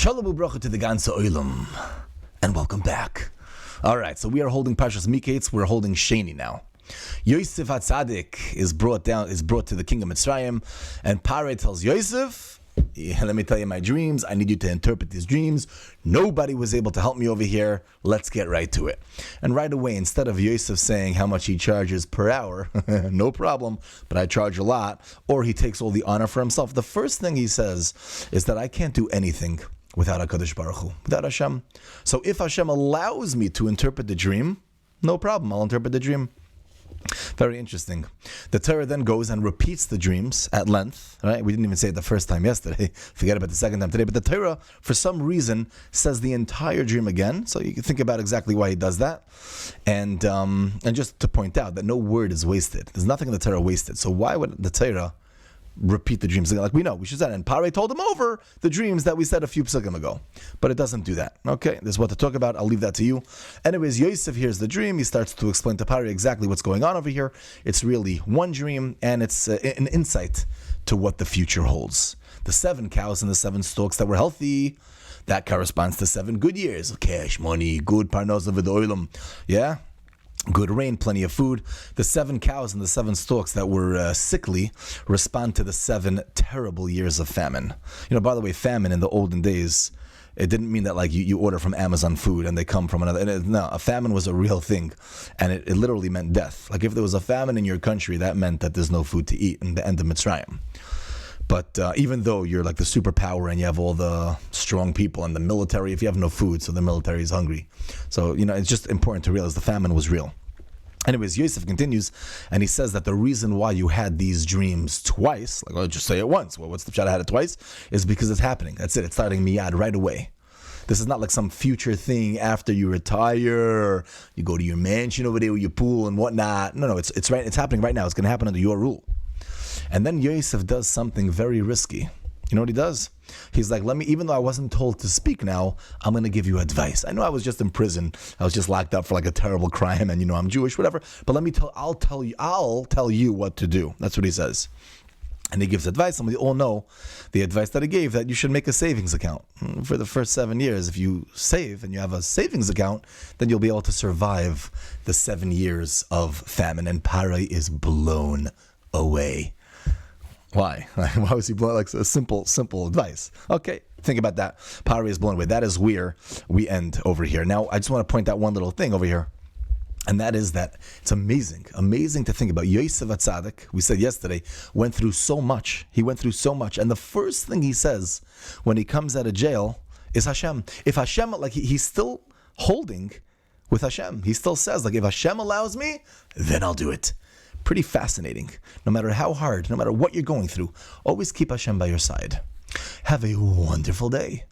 Shalom u'bracha to the ganze Olam, and welcome back. All right, so we are holding Parshas Miketz. We're holding Sheni now. Yosef HaTzadik is brought to the king of Mitzrayim, and Pare tells Yosef, let me tell you my dreams. I need you to interpret these dreams. Nobody was able to help me over here. Let's get right to it. And right away, instead of Yosef saying how much he charges per hour, no problem, but I charge a lot, or he takes all the honor for himself, the first thing he says is that I can't do anything without HaKadosh Baruch Hu, without Hashem. So if Hashem allows me to interpret the dream, no problem, I'll interpret the dream. Very interesting. The Torah then goes and repeats the dreams at length. Right? We didn't even say it the first time yesterday. Forget about the second time today. But the Torah, for some reason, says the entire dream again. So you can think about exactly why he does that. And just to point out that no word is wasted. There's nothing in the Torah wasted. So why would the Torah repeat the dreams? Like we know, we should say, and Pare told him over the dreams that we said a few psukim ago. But it doesn't do that. Okay, this is what to talk about. I'll leave that to you. Anyways, Yosef hears the dream. He starts to explain to Pare exactly what's going on over here. It's really one dream, and it's an insight to what the future holds. The 7 cows and the 7 stalks that were healthy, that corresponds to 7 good years. Cash, money, good parnasa v'doilam. Yeah? Good rain, plenty of food. The 7 cows and the 7 stalks that were sickly respond to the 7 terrible years of famine. You know, by the way, famine in the olden days, it didn't mean that like you order from Amazon food and they come from another. No, a famine was a real thing, and it literally meant death. Like if there was a famine in your country, that meant that there's no food to eat in the end of Mitzrayim. But even though you're like the superpower and you have all the strong people and the military, if you have no food, so the military is hungry. So, you know, it's just important to realize the famine was real. Anyways, Yosef continues, and he says that the reason why you had these dreams twice, like, I'll just say it once. Well, what's the shot I had it twice? Is because it's happening. That's it. It's starting miyad right away. This is not like some future thing after you retire, you go to your mansion over there with your pool and whatnot. No, it's right. It's happening right now. It's going to happen under your rule. And then Yosef does something very risky. You know what he does? He's like, even though I wasn't told to speak now, I'm going to give you advice. I know I was just in prison. I was just locked up for like a terrible crime, and you know, I'm Jewish, whatever. But I'll tell you what to do. That's what he says. And he gives advice, and we all know the advice that he gave, that you should make a savings account. For the first 7 years, if you save and you have a savings account, then you'll be able to survive the 7 years of famine. And Pare is blown away. Why? Why was he blown? Like a simple advice. Okay, think about that. Pare is blown away. That is where we end over here. Now, I just want to point out one little thing over here. And that is that it's amazing to think about. Yosef HaTzadik, we said yesterday, went through so much. He went through so much. And the first thing he says when he comes out of jail is Hashem. If Hashem, like he's still holding with Hashem. He still says, like, if Hashem allows me, then I'll do it. Pretty fascinating. No matter how hard, no matter what you're going through, always keep Hashem by your side. Have a wonderful day.